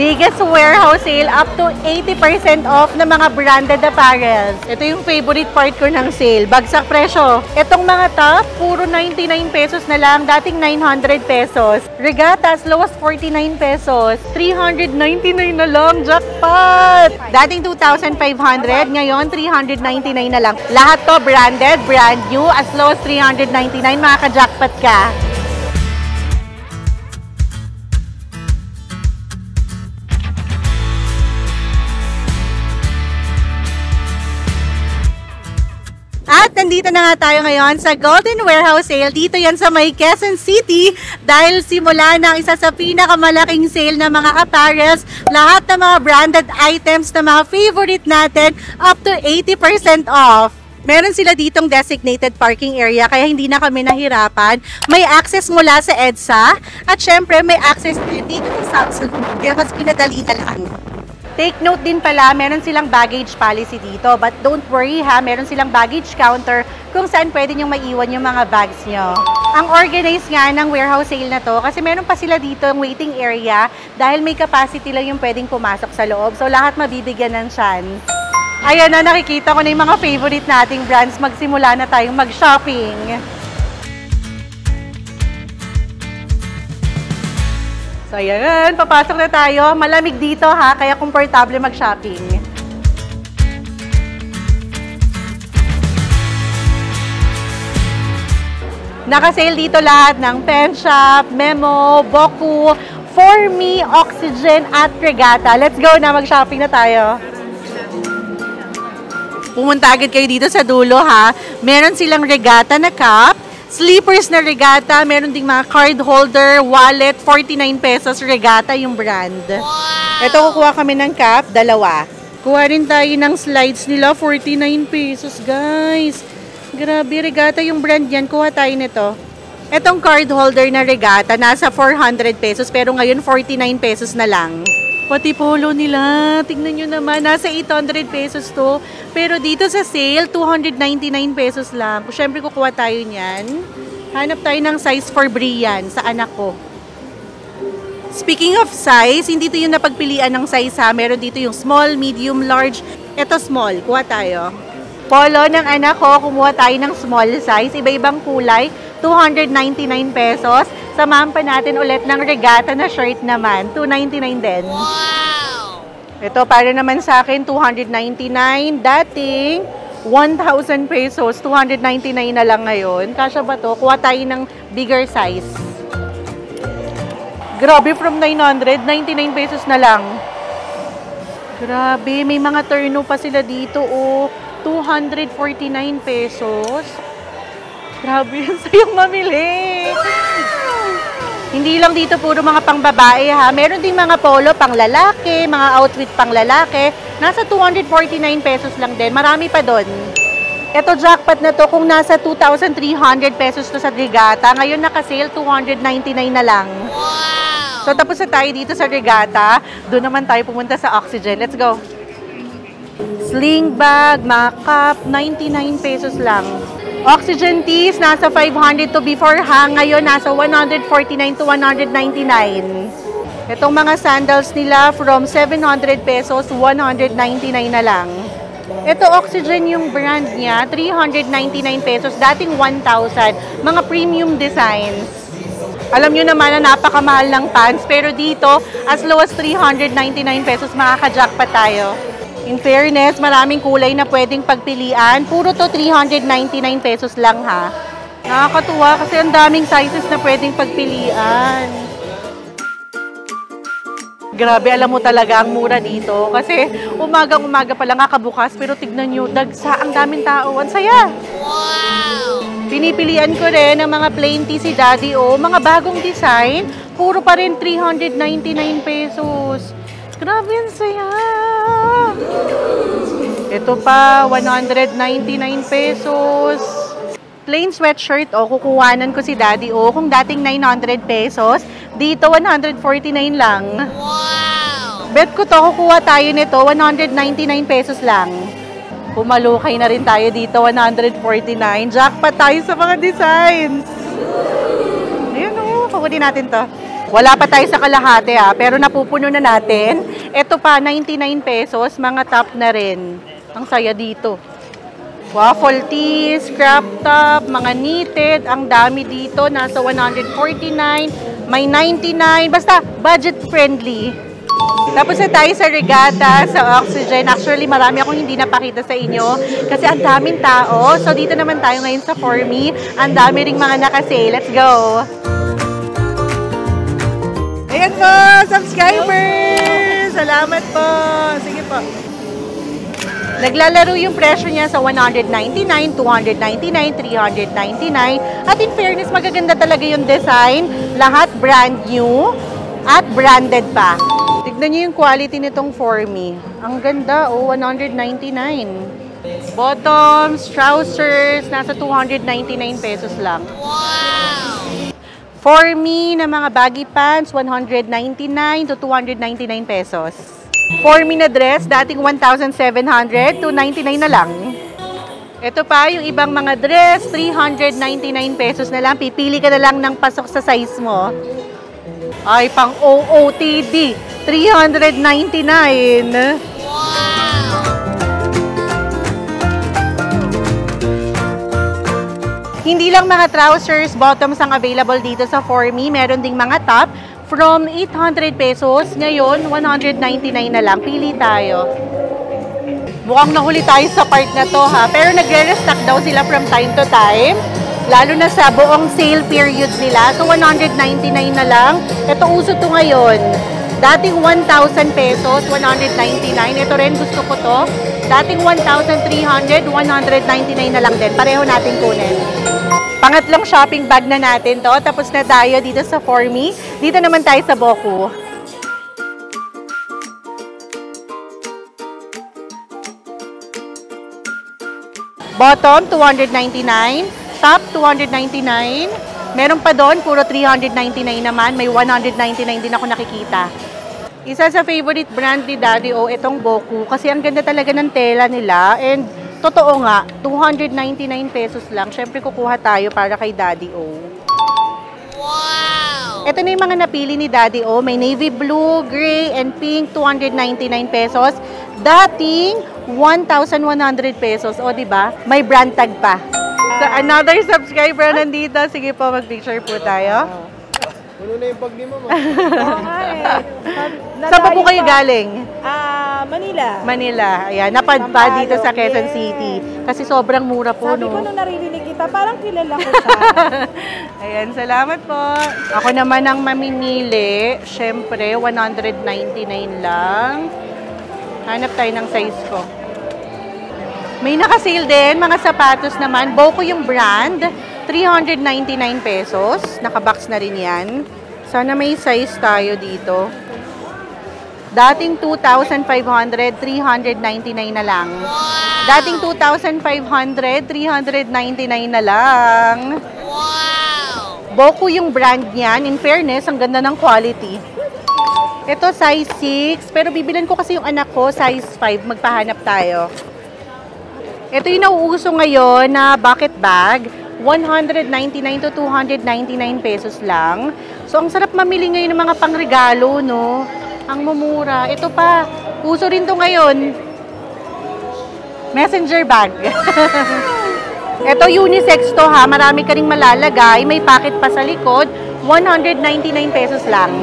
Biggest warehouse sale up to 80% off na mga branded apparels. Ito yung favorite part ko ng sale. Bagsak presyo. Itong mga top, puro 99 pesos na lang. Dating 900 pesos. Regatta as low as 49 pesos. 399 na lang. Jackpot! Dating 2,500. Ngayon, 399 na lang. Lahat to branded, brand new. As low as 399. Makaka-jackpot ka. At nandito na nga tayo ngayon sa Golden Warehouse Sale. Dito yan sa may Quezon City dahil simula na ang isa sa pinakamalaking sale ng mga apparels. Lahat ng mga branded items na mga favorite natin up to 80% off. Meron sila ditong designated parking area kaya hindi na kami nahirapan. May access mula sa EDSA at syempre may access dito sa Samsung. Kaya mas pinadali na lang. Take note din pala, meron silang baggage policy dito. But don't worry ha, meron silang baggage counter kung saan pwede nyong maiwan yung mga bags nyo. Ang organized nga ng warehouse sale na to kasi meron pa sila dito ang waiting area dahil may capacity lang yung pwedeng pumasok sa loob. So lahat mabibigyan ng chance. Ayan na, nakikita ko na yung mga favorite nating brands. Magsimula na tayong mag-shopping. So, ayan, papasok na tayo. Malamig dito ha, kaya komportable mag-shopping. Naka-sale dito lahat ng Pen Shop, Memo, Boku, For Me, Oxygen, at Regatta. Let's go na, mag-shopping na tayo. Pumunta agad kayo dito sa dulo ha. Meron silang Regatta na cup. Slippers na Regatta, meron ding mga card holder, wallet, 49 pesos, Regatta yung brand. Wow! Ito, kukuha kami ng cup, dalawa. Kuha rin tayo ng slides nila, 49 pesos, guys. Grabe, Regatta yung brand yan. Kuha tayo nito. Itong card holder na Regatta, nasa 400 pesos, pero ngayon 49 pesos na lang. Pati polo nila, tingnan nyo naman, nasa 800 pesos to. Pero dito sa sale, 299 pesos lang. Siyempre, kukuha tayo niyan. Hanap tayo ng size for Brian sa anak ko. Speaking of size, hindi to yung napagpilian ng size ha. Meron dito yung small, medium, large. Ito small, kuha tayo. Polo ng anak ko, kumuha tayo ng small size. Iba-ibang kulay, 299 pesos. Samahan pa natin ulit ng Regatta na shirt naman. 299 din. Wow! Ito, para naman sa akin, 299. Dating, 1,000 pesos. 299 na lang ngayon. Kasya ba to? Kuha tayo ng bigger size. Grabe, from 900, 99 pesos na lang. Grabe, may mga turno pa sila dito. Oh, 249 pesos. Grabe, ang sayang mamili. Hindi lang dito puro mga pangbabae ha. Meron ding mga polo pang lalaki, mga outfit pang lalaki. Nasa 249 pesos lang din. Marami pa doon. Ito jackpot na to kung nasa 2,300 pesos to sa Regatta. Ngayon naka-sale 299 na lang. Wow! So tapos na tayo dito sa Regatta. Doon naman tayo pumunta sa Oxygen. Let's go. Sling bag, mga cup, 99 pesos lang. Oxygen tees, nasa 500 to before ha. Ngayon, nasa 149 to 199. Itong mga sandals nila, from 700 pesos, 199 na lang. Ito, Oxygen yung brand niya, 399 pesos, dating 1,000. Mga premium designs. Alam nyo naman na napakamahal ng pants, pero dito, as low as 399 pesos, makaka-jackpot tayo. In fairness, maraming kulay na pwedeng pagpilian. Puro to 399 pesos lang ha. Nakakatuwa kasi ang daming sizes na pwedeng pagpilian. Grabe, alam mo talaga ang mura dito. Kasi umagang-umaga pa lang kakabukas. Pero tignan nyo, dagsa, ang daming tao. Ang saya! Wow! Pinipilian ko rin ang mga plain tee si Daddy O. Mga bagong design. Puro pa rin 399 pesos. Grabe, ang saya! Ito pa, 199 pesos. Plain sweatshirt, o, kukuhanan ko si Daddy O. Kung dating 900 pesos, dito 149 lang. Wow! Bet ko to, kukuha tayo nito, 199 pesos lang. Pumalukay na rin tayo dito, 149. Jackpot tayo sa mga designs. Ayan o, kukunin natin to. Wala pa tayo sa kalahati pero napupuno na natin. Ito pa, 99 pesos, mga top na rin. Ang saya dito. Waffle tees, crop top, mga knitted, ang dami dito. Nasa 149, may 99, basta budget friendly. Tapos na tayo sa Regatta, sa Oxygen. Actually, marami akong hindi napakita sa inyo kasi ang daming tao. So, dito naman tayo ngayon sa For Me. Ang dami ring mga nakasale. Let's go! Ayan po, subscribers! Salamat po! Sige po. Naglalaro yung presyo niya sa 199, 299, 399. At in fairness, magaganda talaga yung design. Lahat brand new at branded pa. Tignan niyo yung quality nitong For Me. Ang ganda, 199. Bottoms, trousers, nasa 299 pesos lang. Wow! For Me na mga baggy pants, 199 to 299 pesos. For Me na dress, dating 1,700 to 99 na lang. Ito pa, yung ibang mga dress, 399 pesos na lang. Pipili ka na lang ng pasok sa size mo. Ay, pang OOTD, 399. Wow! Hindi lang mga trousers, bottoms ang available dito sa For Me. Meron ding mga top from 800 pesos. Ngayon, 199 na lang. Pili tayo. Mukhang nahuli tayo sa part na to pero nagre-restock daw sila from time to time. Lalo na sa buong sale period nila. So, 199 na lang. Ito, uso to ngayon. Dating 1,000 pesos, 199. Ito rin, gusto ko to. Dating 1,300, 199 na lang din. Pareho natin kunin. Pangatlong shopping bag na natin to. Tapos na tayo dito sa For Me. Dito naman tayo sa Boku. Bottom, 299. Top, 299. Meron pa doon, puro 399 naman. May 199 din ako nakikita. Isa sa favorite brand ni Daddy O, itong Boku. Kasi ang ganda talaga ng tela nila. And totoo nga, 299 pesos lang. Siyempre kukuha tayo para kay Daddy O. Wow! Ito na yung mga napili ni Daddy O. May navy blue, gray, and pink, 299 pesos. Dating 1,100 pesos. O, diba? May brand tag pa. So, another subscriber nandito. Sige po, mag-picture po tayo. Puno na yung bag ni Mama. Saan pa po kayo galing? Manila. Manila. Ayan, napadpa dito sa Quezon City. Kasi sobrang mura po, Sabi no? ko nung naririnig kita, parang kilala ko siya. Ayan, salamat po. Ako naman ang mamimili. Siyempre, 199 lang. Hanap tayo ng size ko. May nakasale din, mga sapatos naman. Boku yung brand, 399 pesos. Nakabox na rin yan. Sana may size tayo dito. Dating 2,500, 399 na lang. Wow! Dating 2,500, 399 na lang. Wow! Boku yung brand niyan. In fairness, ang ganda ng quality. Ito, size 6. Pero bibilan ko kasi yung anak ko, size 5. Magpahanap tayo. Ito yung nauuso ngayon na bucket bag. 199 to 299 pesos lang. So, ang sarap mamili ngayon ng mga pangregalo, no? Ang mumura. Ito pa, uso rin to ngayon. Messenger bag. Ito, unisex to marami ka ring malalagay. May pocket pa sa likod. 199 pesos lang.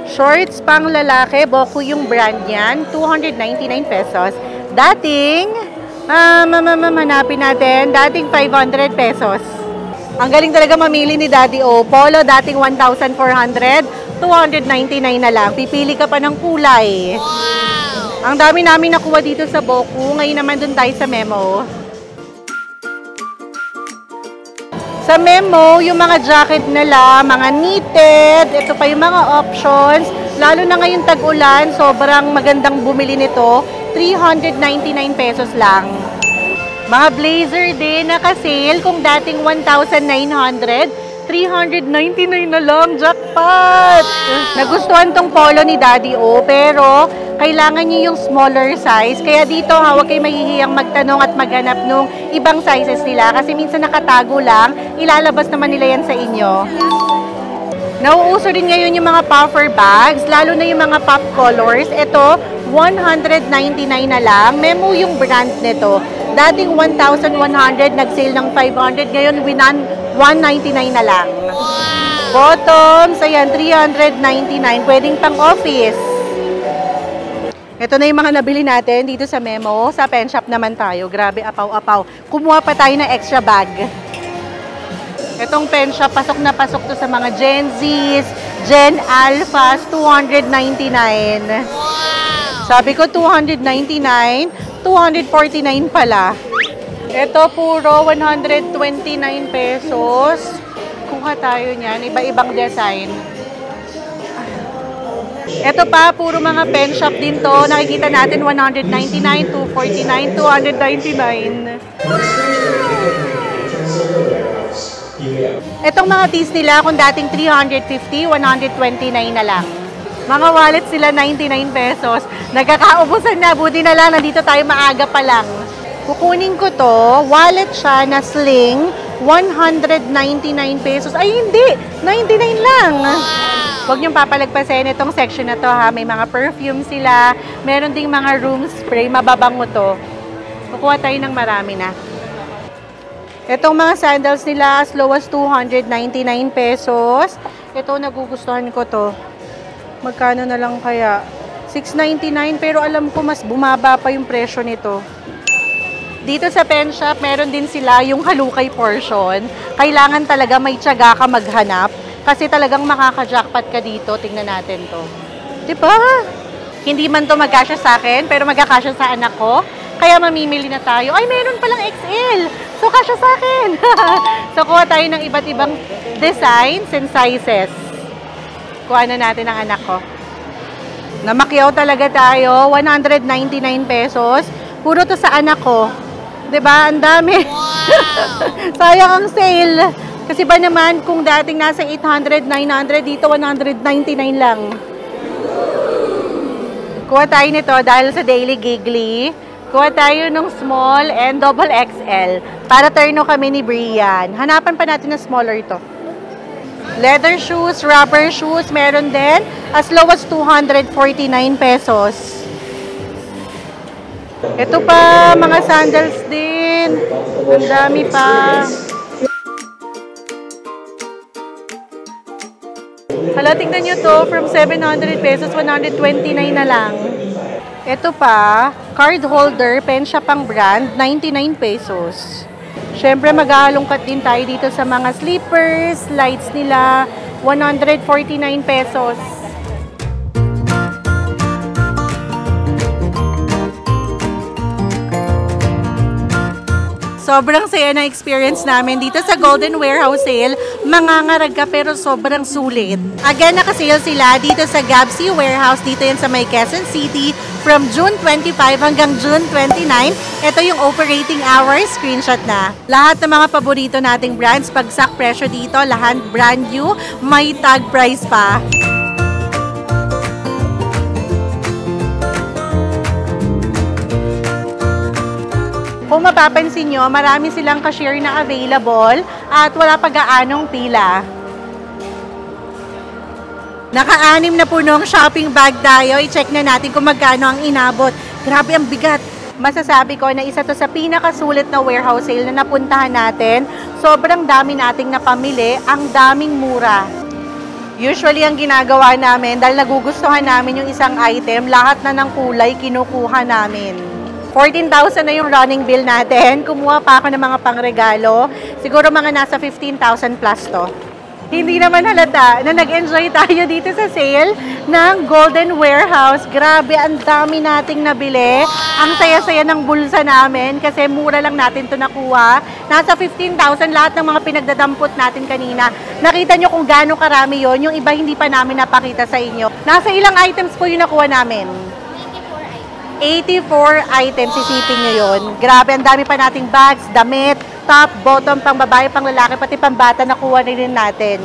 Shorts pang lalaki. Boku yung brand yan. 299 pesos. Dating... hanapin natin. Dating 500 pesos. Ang galing talaga mamili ni Daddy O. Polo, dating 1,400. 299 na lang. Pipili ka pa ng kulay. Wow! Ang dami namin nakuha dito sa Boku. Ngayon naman dun tayo sa Memo. Sa Memo, yung mga jacket nila, mga knitted. Ito pa yung mga options. Lalo na ngayon tag-ulan, sobrang magandang bumili nito. 399 pesos lang. Mga blazer din, naka-sale. Kung dating 1,900, 399 na lang. Jackpot! Nagustuhan tong polo ni Daddy O, pero kailangan niyo yung smaller size. Kaya dito, huwag kayo mahihiyang magtanong at maghanap nung ibang sizes nila. Kasi minsan nakatago lang, ilalabas naman nila yan sa inyo. Nauuso din ngayon yung mga puffer bags, lalo na yung mga pop colors. Ito, 199 na lang. Memo yung brand nito. Dating 1,100, nag-sale ng 500. Ngayon, 199 na lang. Bottoms, ayan, 399. Pwedeng pang office. Ito na yung mga nabili natin dito sa Memo. Sa pen shop naman tayo. Grabe, apaw-apaw. Kumuha pa tayo ng extra bag. Itong pen shop, pasok na pasok to sa mga Gen Zs, Gen Alphas, 299. Sabi ko 299, 249 pala. Ito puro 129 pesos. Kuha tayo niyan, iba-ibang design. Ito pa, puro mga pen shop din to. Nakikita natin 199, 249, 299. Itong mga tees nila, kung dating 350, 129 na lang. Mga wallet sila, 99 pesos. Nagkakaubusan na, buti na lang, nandito tayo maaga pa lang. Kukunin ko to, wallet siya na sling, 199 pesos. Ay, hindi! 99 lang! Huwag niyong papalagpasin itong section na to ha. May mga perfume sila, meron ding mga room spray, mababango to. Kukuha tayo ng marami na. Itong mga sandals nila as low as 299 pesos. Ito, nagugustuhan ko to. Magkano na lang kaya? 699, pero alam ko mas bumaba pa yung presyo nito. Dito sa pen shop, meron din sila yung halukay portion. Kailangan talaga may tiyaga ka maghanap. Kasi talagang makaka-jackpot ka dito. Tingnan natin to. Diba? Hindi man to magkasya sa akin, pero magkakasya sa anak ko. Kaya mamimili na tayo. Ay, meron palang XL. So, kasya sa akin. So, kuha tayo ng iba't ibang designs and sizes. Kuha na natin ang anak ko. Namakyaw talaga tayo. 199 pesos. Puro to sa anak ko. Diba? Ang dami. Wow! Sayang ang sale. Kasi ba naman, kung dating nasa 800, 900, dito 199 lang. Kuha tayo nito dahil sa Daily Giggly. Kuha tayo ng small and double XL. Para turno kami ni Brian. Hanapan pa natin na smaller ito. Leather shoes, rubber shoes, meron din. As low as 249 pesos. Ito pa, mga sandals din. Ang dami pa. Hala, tingnan nyo to. From 700 pesos, 129 na lang. Ito pa, card holder, pen shop ang brand, 99 pesos. Siyempre, mag-aalungkat din tayo dito sa mga slippers, lights nila, 149 pesos. Sobrang saya na experience namin dito sa Golden Warehouse Sale. Mangangarag ka pero sobrang sulit. Again, nakasale sila dito sa Gabsy Warehouse. Dito yan sa may Quezon City from June 25 hanggang June 29. Ito yung operating hours. Screenshot na. Lahat ng mga paborito nating brands, pagsak presyo dito, lahat brand new, may tag price pa. Kung mapapansin nyo, marami silang cashier na available at wala pa gaanong pila. Naka-anim na punong shopping bag tayo. I-check na natin kung magkano ang inabot. Grabe, ang bigat. Masasabi ko na isa to sa pinakasulit na warehouse sale na napuntahan natin. Sobrang dami nating napamili. Ang daming mura. Usually, ang ginagawa namin, dahil nagugustuhan namin yung isang item, lahat na ng kulay kinukuha namin. 14,000 na yung running bill natin. Kumuha pa ako ng mga pangregalo. Siguro mga nasa 15,000 plus to. Hindi naman halata na nag-enjoy tayo dito sa sale ng Golden Warehouse. Grabe, ang dami nating nabili. Ang saya-saya ng bulsa namin kasi mura lang natin to nakuha. Nasa 15,000 lahat ng mga pinagdadampot natin kanina. Nakita nyo kung gaano karami yon. Yung iba hindi pa namin napakita sa inyo. Nasa ilang items po yung nakuha namin? 84 items, isipin nyo yun. Grabe, ang dami pa nating bags, damit, top, bottom, pang babae, pang lalaki, pati pang bata, nakuha na rin natin.